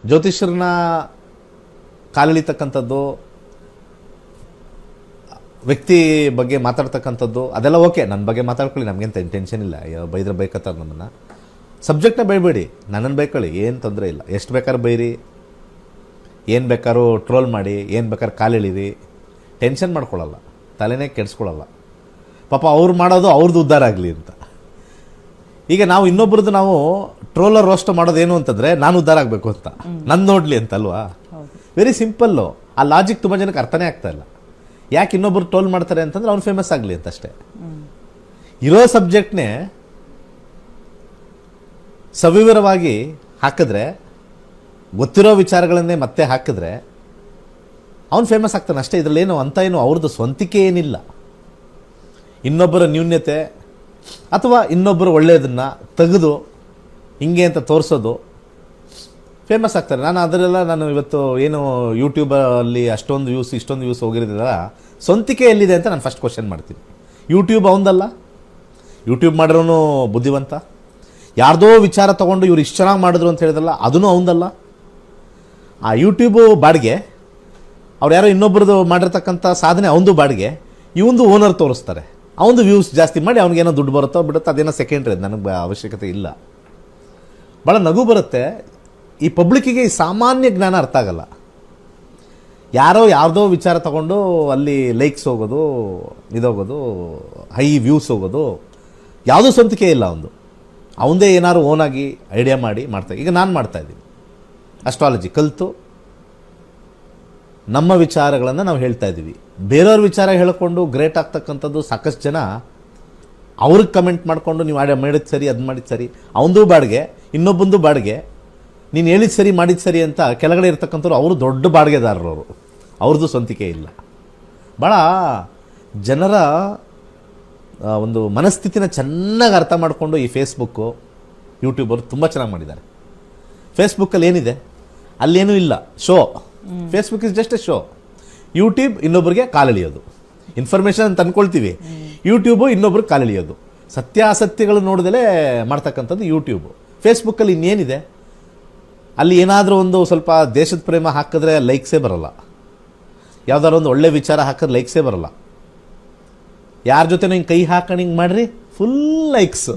ಜ್ಯೋತಿಷ್ಯರನ್ನ ಕಾಲೆಳಿತಕ್ಕಂಥದ್ದು, ವ್ಯಕ್ತಿ ಬಗ್ಗೆ ಮಾತಾಡ್ತಕ್ಕಂಥದ್ದು ಅದೆಲ್ಲ ಓಕೆ. ನನ್ನ ಬಗ್ಗೆ ಮಾತಾಡ್ಕೊಳ್ಳಿ, ನಮಗೇನು ಟೆನ್ಷನ್ ಇಲ್ಲ. ಬೈದ್ರೆ ಬೈಕತ್ತಾರೆ ನಮ್ಮನ್ನು. ಸಬ್ಜೆಕ್ಟ್ನ ಬೈಬೇಡಿ, ನನ್ನನ್ನು ಬೈಕೊಳ್ಳಿ, ಏನು ತೊಂದರೆ ಇಲ್ಲ. ಎಷ್ಟು ಬೇಕಾದ್ರೂ ಬೈರಿ, ಏನು ಬೇಕಾದ್ರೂ ಟ್ರೋಲ್ ಮಾಡಿ, ಏನು ಬೇಕಾದ್ರೂ ಕಾಲೆಳಿರಿ, ಟೆನ್ಷನ್ ಮಾಡ್ಕೊಳ್ಳಲ್ಲ, ತಲೆನೇ ಕೆಡಿಸ್ಕೊಳ್ಳಲ್ಲ. ಪಾಪ ಅವ್ರು ಮಾಡೋದು ಅವ್ರದ್ದು ಉದ್ಧಾರ ಆಗಲಿ ಅಂತ. ಈಗ ನಾವು ಇನ್ನೊಬ್ರದ್ದು ನಾವು ಟ್ರೋಲರ್ ರೋಸ್ಟ್ ಮಾಡೋದೇನು ಅಂತಂದರೆ ನಾನು ಉದ್ಧಾರ ಆಗಬೇಕು ಅಂತ, ನನ್ನ ನೋಡಲಿ ಅಂತಲ್ವಾ. Very simple. ಆ ಲಾಜಿಕ್ ತುಂಬ ಜನಕ್ಕೆ ಅರ್ಥನೇ ಆಗ್ತಾ ಇಲ್ಲ. ಯಾಕೆ ಇನ್ನೊಬ್ರು ಟ್ರೋಲ್ ಮಾಡ್ತಾರೆ ಅಂತಂದ್ರೆ ಅವ್ನು ಫೇಮಸ್ ಆಗಲಿ ಅಂತ ಅಷ್ಟೇ. ಇರೋ ಸಬ್ಜೆಕ್ಟ್ನೇ ಸವಿವರವಾಗಿ ಹಾಕಿದ್ರೆ, ಗೊತ್ತಿರೋ ವಿಚಾರಗಳನ್ನೇ ಮತ್ತೆ ಹಾಕಿದ್ರೆ ಅವ್ನು ಫೇಮಸ್ ಆಗ್ತಾನೆ ಅಷ್ಟೇ. ಇದರಲ್ಲೇನು ಅಂತ ಏನು ಅವ್ರದ್ದು ಸ್ವಂತಿಕೆ ಏನಿಲ್ಲ. ಇನ್ನೊಬ್ಬರ ನ್ಯೂನ್ಯತೆ ಅಥವಾ ಇನ್ನೊಬ್ಬರು ಒಳ್ಳೆಯದನ್ನು ತೆಗೆದು ಹಿಂಗೆ ಅಂತ ತೋರಿಸೋದು ಫೇಮಸ್ ಆಗ್ತಾರೆ. ನಾನು ಇವತ್ತು ಏನು ಯೂಟ್ಯೂಬಲ್ಲಿ ಅಷ್ಟೊಂದು ವ್ಯೂಸ್ ಇಷ್ಟೊಂದು ವ್ಯೂಸ್ ಹೋಗಿರೋದಿಲ್ಲ, ಸ್ವಂತಿಕೆ ಎಲ್ಲಿದೆ ಅಂತ ನಾನು ಫಸ್ಟ್ ಕ್ವಶನ್ ಮಾಡ್ತೀನಿ. ಯೂಟ್ಯೂಬ್ ಅವನದಲ್ಲ, ಯೂಟ್ಯೂಬ್ ಮಾಡಿರೋನು ಬುದ್ಧಿವಂತ. ಯಾರ್ದೋ ವಿಚಾರ ತೊಗೊಂಡು ಇವ್ರು ಇಷ್ಟು ಚೆನ್ನಾಗಿ ಮಾಡಿದ್ರು ಅಂತ ಹೇಳಿದ್ರಲ್ಲ, ಅದೂ ಅವನದಲ್ಲ. ಆ ಯೂಟ್ಯೂಬು ಬಾಡಿಗೆ, ಅವ್ರು ಯಾರೋ ಇನ್ನೊಬ್ರದ್ದು ಮಾಡಿರ್ತಕ್ಕಂಥ ಸಾಧನೆ ಅವನದು ಬಾಡಿಗೆ, ಇವಂದು ಓನರ್ ತೋರಿಸ್ತಾರೆ. ಅವನದು ವ್ಯೂಸ್ ಜಾಸ್ತಿ ಮಾಡಿ ಅವ್ನಿಗೇನೋ ದುಡ್ಡು ಬರುತ್ತೋ ಬಿಡುತ್ತೋ, ಅದೇನೋ ಸೆಕೆಂಡ್ರಿ, ನನಗೆ ಅವಶ್ಯಕತೆ ಇಲ್ಲ. ಭಾಳ ನಗು ಬರುತ್ತೆ. ಈ ಪಬ್ಲಿಕ್ಕಿಗೆ ಈ ಸಾಮಾನ್ಯ ಜ್ಞಾನ ಅರ್ಥ ಆಗಲ್ಲ. ಯಾರ್ದೋ ವಿಚಾರ ತಗೊಂಡು ಅಲ್ಲಿ ಲೈಕ್ಸ್ ಹೋಗೋದು, ಇದೋಗೋದು, ಹೈ ವ್ಯೂಸ್ ಹೋಗೋದು, ಯಾವುದೂ ಸ್ವಂತಿಕೆ ಇಲ್ಲ ಅವನದು. ಅವನದೇ ಏನಾದ್ರು ಓನಾಗಿ ಐಡಿಯಾ ಮಾಡಿ ಮಾಡ್ತಾ. ಈಗ ನಾನು ಮಾಡ್ತಾಯಿದ್ದೀನಿ, ಅಸ್ಟ್ರಾಲಜಿ ಕಲಿತು ನಮ್ಮ ವಿಚಾರಗಳನ್ನು ನಾವು ಹೇಳ್ತಾ ಇದ್ದೀವಿ. ಬೇರೆಯವ್ರ ವಿಚಾರ ಹೇಳಿಕೊಂಡು ಗ್ರೇಟ್ ಆಗ್ತಕ್ಕಂಥದ್ದು ಸಾಕಷ್ಟು ಜನ ಅವ್ರಿಗೆ ಕಮೆಂಟ್ ಮಾಡಿಕೊಂಡು ನೀವು ಮಾಡಿದ್ದು ಸರಿ, ಅದು ಮಾಡಿದ್ದು ಸರಿ, ಅವನದು ಬಾಡಿಗೆ, ಇನ್ನೊಬ್ಬಂದು ಬಾಡಿಗೆ, ನೀನು ಹೇಳಿದ್ದು ಸರಿ ಮಾಡಿದ್ದು ಸರಿ ಅಂತ ಕೆಳಗಡೆ ಇರ್ತಕ್ಕಂಥವ್ರು ಅವರು ದೊಡ್ಡ ಬಾಡಿಗೆದಾರರು. ಅವ್ರದ್ದು ಸ್ವಂತಿಕೆ ಇಲ್ಲ. ಭಾಳ ಜನರ ಒಂದು ಮನಸ್ಥಿತಿನ ಚೆನ್ನಾಗಿ ಅರ್ಥ ಮಾಡಿಕೊಂಡು ಈ ಫೇಸ್ಬುಕ್ಕು, ಯೂಟ್ಯೂಬರು ತುಂಬ ಚೆನ್ನಾಗಿ ಮಾಡಿದ್ದಾರೆ. ಫೇಸ್ಬುಕ್ಕಲ್ಲಿ ಏನಿದೆ, ಅಲ್ಲೇನೂ ಇಲ್ಲ, show. Facebook is just A show. YouTube ಇನ್ನೊಬ್ರಿಗೆ ಕಾಲೆಳೆಯೋದು, ಇನ್ಫಾರ್ಮೇಷನ್ ಅಂತ ಅಂದ್ಕೊಳ್ತೀವಿ. ಯೂಟ್ಯೂಬು ಇನ್ನೊಬ್ರಿಗೆ ಕಾಲೆಳೆಯೋದು, ಸತ್ಯಾಸತ್ಯಗಳು ನೋಡಿದಲೇ ಮಾಡ್ತಕ್ಕಂಥದ್ದು ಯೂಟ್ಯೂಬು. ಫೇಸ್ಬುಕ್ಕಲ್ಲಿ ಇನ್ನೇನಿದೆ, ಅಲ್ಲಿ ಏನಾದರೂ ಒಂದು ಸ್ವಲ್ಪ ದೇಶದ ಪ್ರೇಮ ಹಾಕಿದ್ರೆ ಲೈಕ್ಸೇ ಬರೋಲ್ಲ. ಯಾವುದಾದ್ರು ಒಂದು ಒಳ್ಳೆ ವಿಚಾರ ಹಾಕಿದ್ರೆ ಲೈಕ್ಸೇ ಬರೋಲ್ಲ. ಯಾರ ಜೊತೆ ಹಿಂಗೆ ಕೈ ಹಾಕೊಂಡು ಹಿಂಗೆ ಮಾಡ್ರಿ, ಫುಲ್ ಲೈಕ್ಸ್.